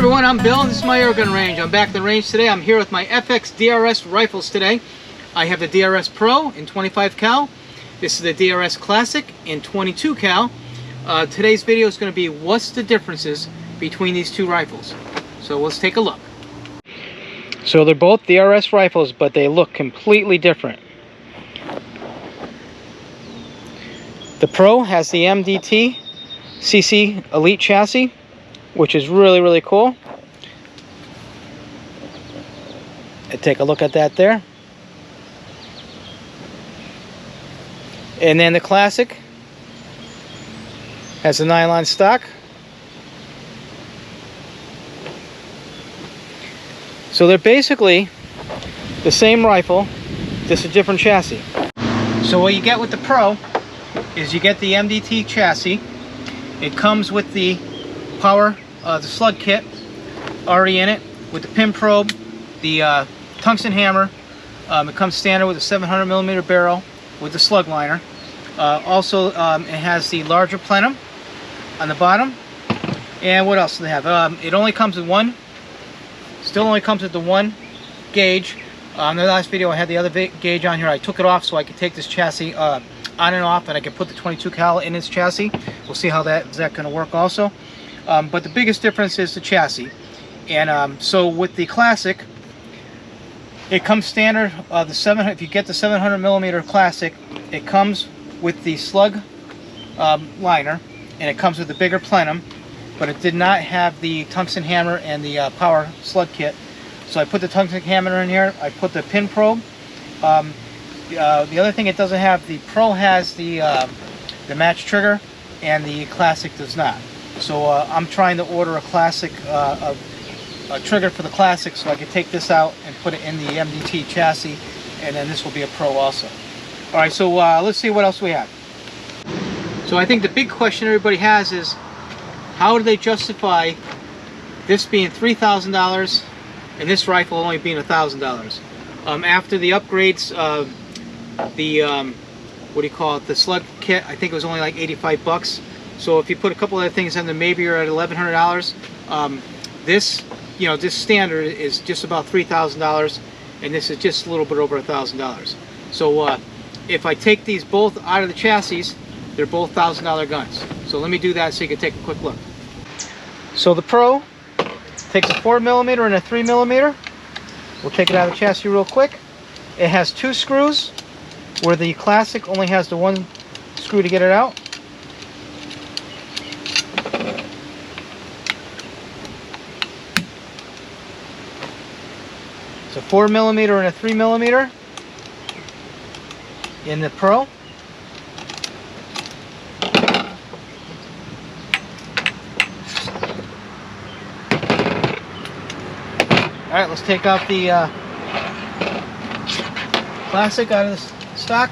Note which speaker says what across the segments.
Speaker 1: everyone, I'm Bill and this is my airgun range. I'm back at the range today. I'm here with my Fx DRS rifles today. I have the DRS Pro in 25 cal. This is the DRS Classic in 22 cal. Today's video is going to be what's the differences between these two rifles. So let's take a look. So they're both DRS rifles, but they look completely different. The Pro has the MDT CC Elite chassis, which is really cool. And take a look at that there. And then the Classic has a nylon stock. So they're basically the same rifle, just a different chassis. So what you get with the Pro is you get the MDT chassis. It comes with the power, the slug kit already in it, with the pin probe, the tungsten hammer. It comes standard with a 700mm barrel with the slug liner. Also, it has the larger plenum on the bottom. And what else do they have? It only comes with one. Still only comes with the one gauge. In the last video I had the other gauge on here. I took it off so I could take this chassis on and off, and I could put the 22 cal in its chassis. We'll see how that's going to work also. But the biggest difference is the chassis. And so with the Classic, it comes standard. If you get the 700mm Classic, it comes with the slug liner, and it comes with the bigger plenum, but it did not have the tungsten hammer and the power slug kit. So I put the tungsten hammer in here. I put the pin probe. The other thing it doesn't have, the Pro has the match trigger, and the Classic does not. So I'm trying to order a Classic, a trigger for the Classic, so I can take this out and put it in the MDT chassis, and then this will be a Pro also. All right, so let's see what else we have. So I think the big question everybody has is, how do they justify this being $3,000 and this rifle only being $1,000? After the upgrades, what do you call it, the slug kit, I think it was only like 85 bucks. So if you put a couple other things in there, maybe you're at $1,100. This, you know, this standard is just about $3,000, and this is just a little bit over $1,000. So if I take these both out of the chassis, they're both $1,000 guns. So let me do that so you can take a quick look. So the Pro takes a 4mm and a 3mm. We'll take it out of the chassis real quick. It has two screws, where the Classic only has the one screw to get it out. It's a 4mm and a 3mm in the Pro. All right, let's take out the Classic out of the stock.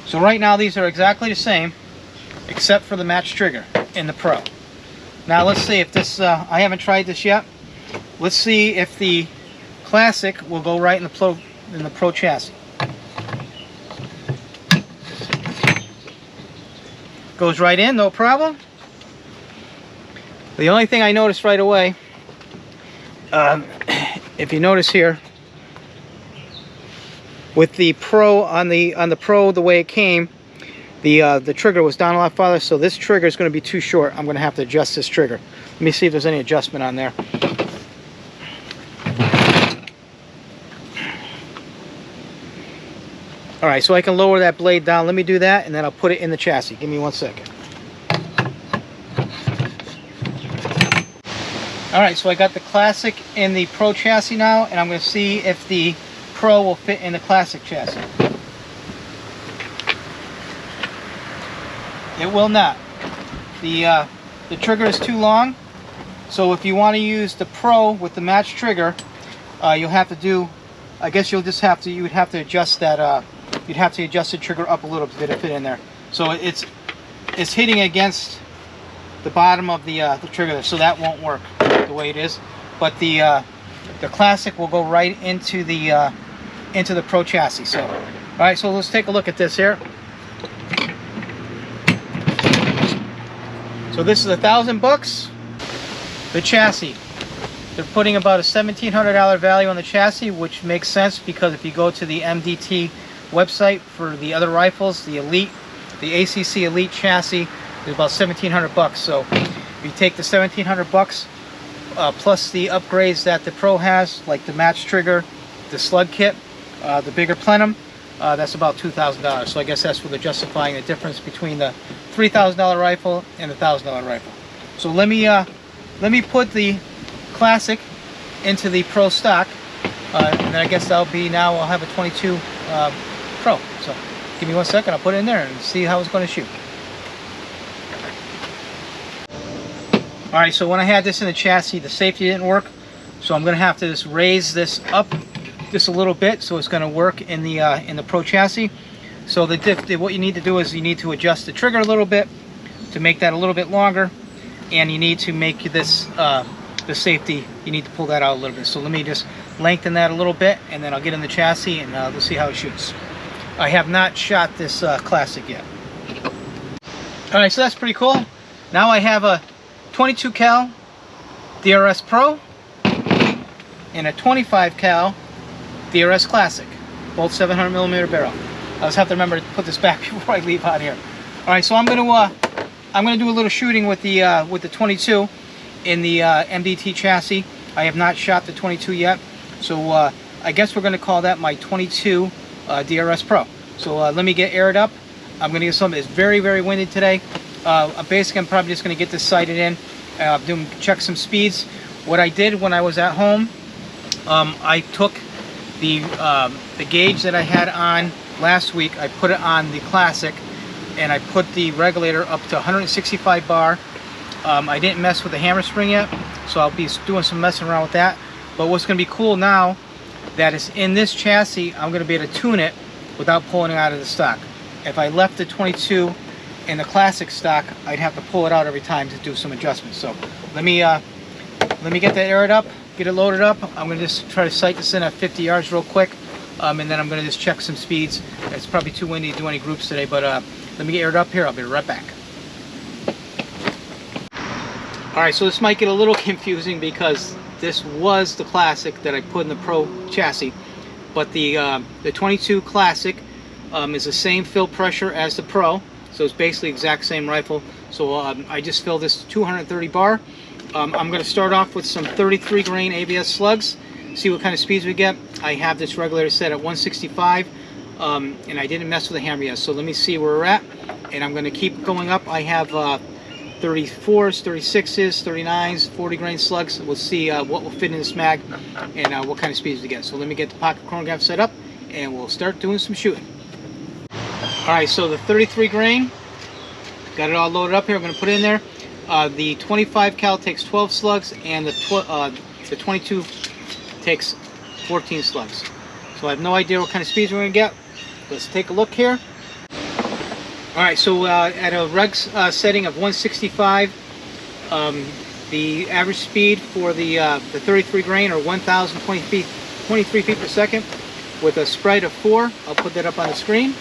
Speaker 1: So right now these are exactly the same, except for the match trigger in the Pro. Now let's see if this, I haven't tried this yet. Let's see if the Classic will go right in the Pro chassis. Goes right in, no problem. The only thing I noticed right away, if you notice here, with the Pro on the Pro, the way it came, the trigger was down a lot farther, so this trigger is going to be too short. I'm going to have to adjust this trigger. Let me see if there's any adjustment on there. All right, so I can lower that blade down. Let me do that, and then I'll put it in the chassis. Give me 1 second. All right, so I got the Classic in the Pro chassis now, and I'm going to see if the Pro will fit in the Classic chassis. It will not. The trigger is too long, so if you want to use the Pro with the match trigger, you'll have to do, I guess you would have to adjust that, you'd have to adjust the trigger up a little bit to fit in there. So is hitting against the bottom of the trigger, so that won't work the way it is. But the Classic will go right into the Pro chassis. So, all right, so let's take a look at this here. So this is $1,000. The chassis, they're putting about a $1,700 value on the chassis, which makes sense because if you go to the MDT website for the other rifles, the Elite, the ACC Elite chassis is about $1,700. So if you take the $1,700 plus the upgrades that the Pro has, like the match trigger, the slug kit, the bigger plenum, that's about $2,000. So I guess that's where they're justifying the difference between the $3,000 rifle and the $1,000 rifle. So let me put the Classic into the Pro stock, and then I guess that'll be, now I'll have a 22 Pro. So give me 1 second, I'll put it in there and see how it's going to shoot. Alright, so when I had this in the chassis, the safety didn't work, so I'm going to have to just raise this up just a little bit so it's going to work in the Pro chassis. So what you need to do is you need to adjust the trigger a little bit to make that a little bit longer, and you need to make this the safety, you need to pull that out a little bit. So let me just lengthen that a little bit, and then I'll get in the chassis and we'll see how it shoots. I have not shot this Classic yet. Alright, so that's pretty cool. Now I have a 22 cal DRS Pro and a 25 cal DRS Classic, both 700mm barrel. I just have to remember to put this back before I leave out here. All right, so I'm gonna do a little shooting with the 22 in the MDT chassis. I have not shot the 22 yet, so I guess we're gonna call that my 22 DRS Pro. So let me get aired up. I'm gonna get something. It's very, very windy today. Basically, I'm probably just gonna get this sighted in, check some speeds. What I did when I was at home, I took the gauge that I had on last week, I put it on the Classic, and I put the regulator up to 165 bar. I didn't mess with the hammer spring yet, so I'll be doing some messing around with that. But what's going to be cool now that it's in this chassis, I'm going to be able to tune it without pulling it out of the stock. If I left the 22 in the Classic stock, I'd have to pull it out every time to do some adjustments. So let me get that aired up, get it loaded up. I'm going to just try to sight this in at 50 yards real quick, and then I'm going to just check some speeds. It's probably too windy to do any groups today, but let me get aired up here. I'll be right back. Alright, so this might get a little confusing because this was the Classic that I put in the Pro chassis, but the 22 Classic is the same fill pressure as the Pro, so it's basically the exact same rifle. So I just filled this to 230 bar. I'm going to start off with some 33 grain ABS slugs, see what kind of speeds we get. I have this regulator set at 165, and I didn't mess with the hammer yet, so let me see where we're at, and I'm going to keep going up. I have 34s, 36s, 39s, 40 grain slugs. We'll see what will fit in this mag and what kind of speeds we get. So let me get the pocket chronograph set up and we'll start doing some shooting. Alright, so the 33 grain, got it all loaded up here. I'm going to put it in there. The 25 cal takes 12 slugs, and the 22 takes 14 slugs. So I have no idea what kind of speeds we're going to get. Let's take a look here. Alright, so at a reg setting of 165, the average speed for the 33 grain are 1,023 feet per second with a spread of 4. I'll put that up on the screen.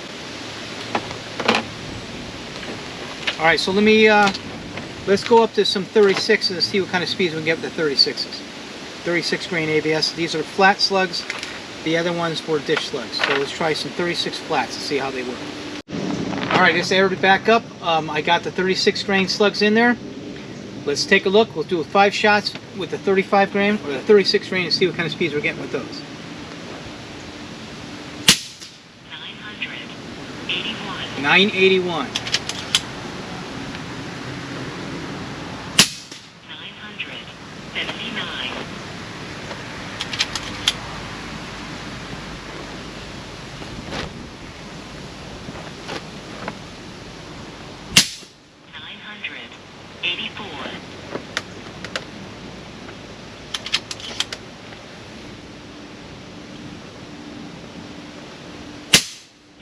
Speaker 1: Alright, so let's go up to some 36s and see what kind of speeds we can get with the 36s. 36 grain ABS. These are flat slugs. The other ones were dish slugs. So let's try some 36 flats to see how they work. Alright, just aired it back up. I got the 36 grain slugs in there. Let's take a look. We'll do 5 shots with the 35 grain or the 36 grain and see what kind of speeds we're getting with those. 981. 981.
Speaker 2: 979. 84.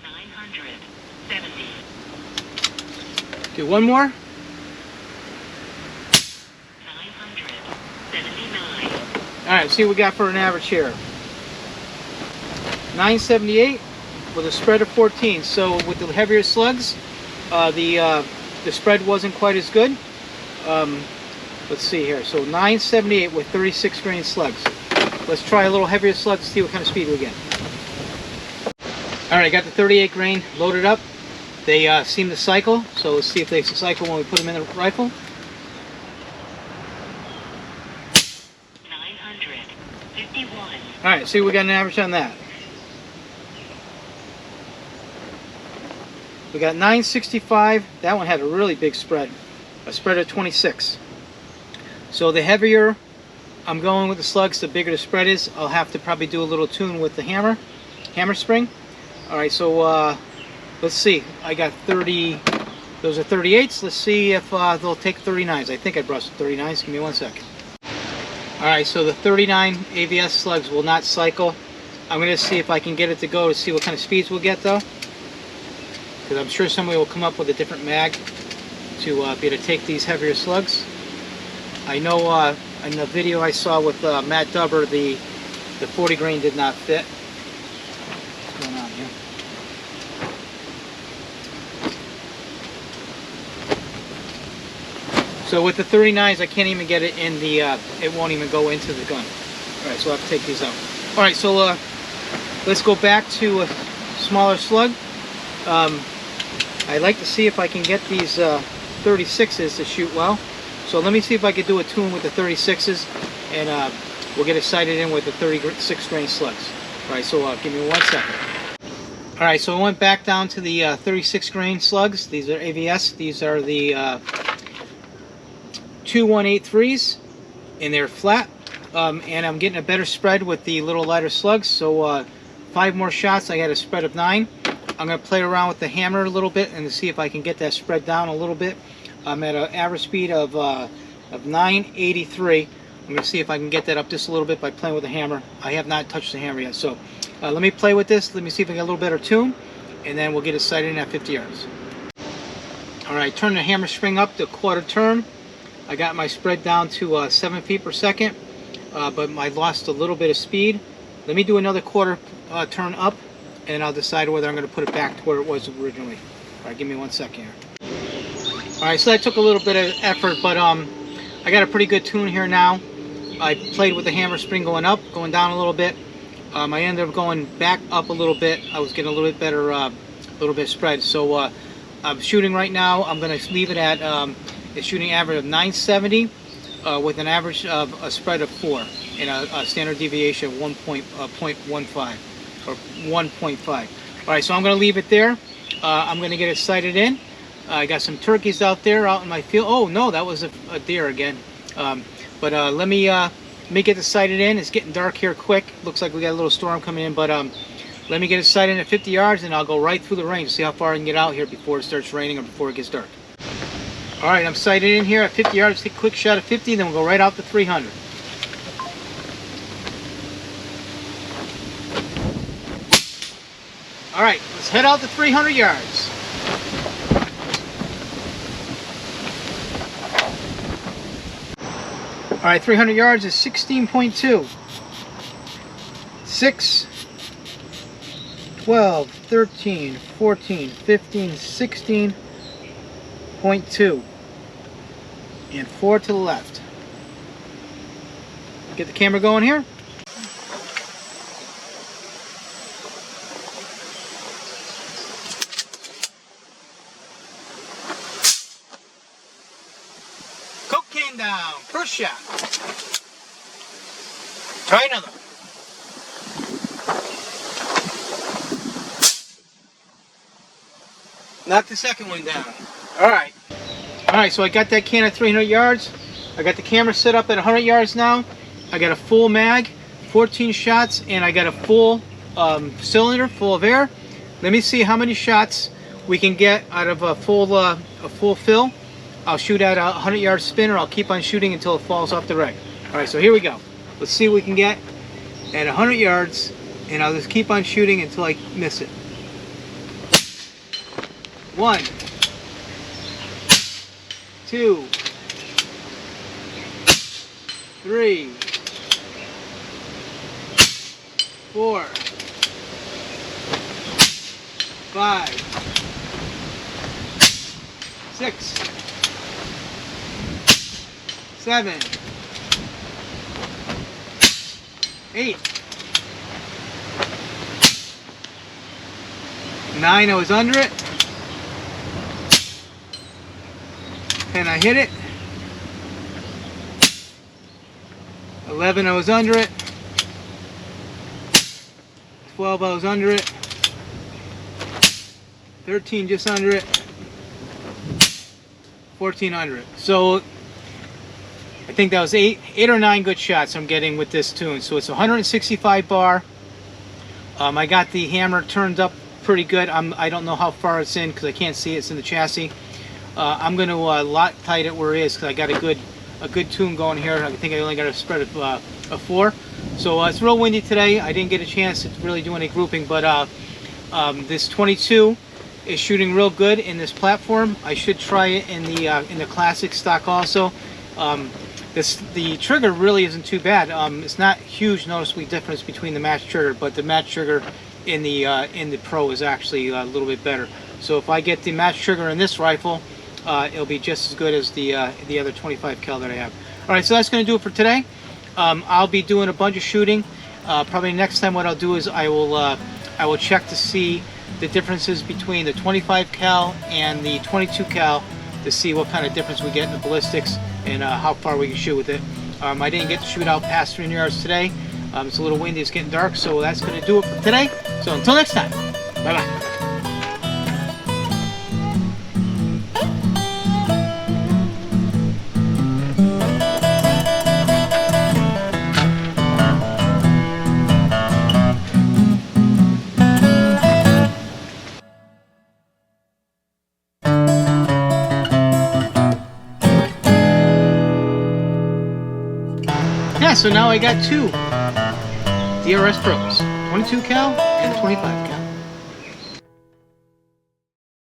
Speaker 2: 970.
Speaker 1: Do one more.
Speaker 2: 979.
Speaker 1: Alright, see what we got for an average here. 978 with a spread of 14. So with the heavier slugs, the spread wasn't quite as good. Let's see here. So 978 with 36 grain slugs. Let's try a little heavier slug to see what kind of speed we get. Alright, I got the 38 grain loaded up. They seem to cycle, so let's see if they cycle when we put them in the rifle.
Speaker 2: 951.
Speaker 1: Alright, see we got an average on that. We got 965. That one had a really big spread. A spread of 26. So the heavier I'm going with the slugs, the bigger the spread is. I'll have to probably do a little tune with the hammer spring. Alright, so let's see. I got 30, those are 38s. Let's see if they'll take 39s. I think I brought some 39s. Give me 1 second. Alright, so the 39 AVS slugs will not cycle. I'm going to see if I can get it to go to see what kind of speeds we'll get though. Because I'm sure somebody will come up with a different mag to be able to take these heavier slugs. I know in the video I saw with Matt Dubber, the 40 grain did not fit. What's going on here? So with the 39s, I can't even get it in the, it won't even go into the gun. Alright, so I'll have to take these out. Alright, so let's go back to a smaller slug. I'd like to see if I can get these 36s to shoot well. So let me see if I can do a tune with the 36s, and we'll get it sighted in with the 36 grain slugs. Alright, so give me 1 second. Alright, so I went back down to the 36 grain slugs. These are AVS. These are the 2183s, and they're flat. And I'm getting a better spread with the little lighter slugs. So 5 more shots, I got a spread of 9. I'm going to play around with the hammer a little bit and see if I can get that spread down a little bit. I'm at an average speed of 983. I'm going to see if I can get that up just a little bit by playing with the hammer. I have not touched the hammer yet, so let me play with this. Let me see if I get a little better tune, and then we'll get it sighted in at 50 yards. Alright, turn the hammer spring up to 1/4 turn. I got my spread down to 7 feet per second, but I lost a little bit of speed. Let me do another 1/4 turn up, and I'll decide whether I'm going to put it back to where it was originally. Alright, give me 1 second here. Alright, so that took a little bit of effort, but I got a pretty good tune here now. I played with the hammer spring going up, going down a little bit. I ended up going back up a little bit. I was getting a little bit better, little bit spread. So I'm shooting right now. I'm going to leave it at a shooting average of 970 with an average of a spread of 4 and a standard deviation of 1.15 or 1.5. Alright, so I'm going to leave it there. I'm going to get it sighted in. I got some turkeys out there out in my field. Oh no, that was a deer again. But let me get it sighted in. It's getting dark here quick. Looks like we got a little storm coming in, but let me get it sighted in at 50 yards and I'll go right through the range, see how far I can get out here before it starts raining or before it gets dark. Alright, I'm sighted in here at 50 yards. Take a quick shot at 50, then we'll go right out to 300. Alright, let's head out to 300 yards. Alright, 300 yards is 16.2. 6, 12, 13, 14, 15, 16.2. And 4 to the left. Get the camera going here. Cocaine down. First shot. Try another. Knock the second one down. Alright. Alright, so I got that can at 300 yards. I got the camera set up at 100 yards now. I got a full mag, 14 shots, and I got a full cylinder full of air. Let me see how many shots we can get out of a full fill. I'll shoot at a 100-yard spinner. I'll keep on shooting until it falls off the reg. Alright, so here we go. Let's see what we can get at 100 yards, and I'll just keep on shooting until I miss it. 1, 2, 3, 4, 5, 6, 7, 8, 9, I was under it. 10, I hit it. 11, I was under it. 12, I was under it. 13, just under it. 14, under it. So I think that was 8 or 9 good shots I'm getting with this tune. So it's 165 bar. I got the hammer turned up pretty good. I don't know how far it's in because I can't see it's in the chassis. I'm going to Loctite it where it is because I got a good tune going here. I think I only got a spread of 4. So it's real windy today. I didn't get a chance to really do any grouping, but this 22 is shooting real good in this platform. I should try it in the classic stock also. The trigger really isn't too bad. It's not huge noticeably difference between the match trigger, but the match trigger in the Pro is actually a little bit better. So if I get the match trigger in this rifle, it'll be just as good as the other 25 cal that I have. All right, so that's going to do it for today. I'll be doing a bunch of shooting. Probably next time what I'll do is I will check to see the differences between the 25 cal and the 22 cal to see what kind of difference we get in the ballistics and how far we can shoot with it. I didn't get to shoot out past 300 yards today. It's a little windy, it's getting dark, so that's going to do it for today. So until next time, bye-bye. Yeah, so now I got 2 DRS Pros, 22 cal and 25 cal.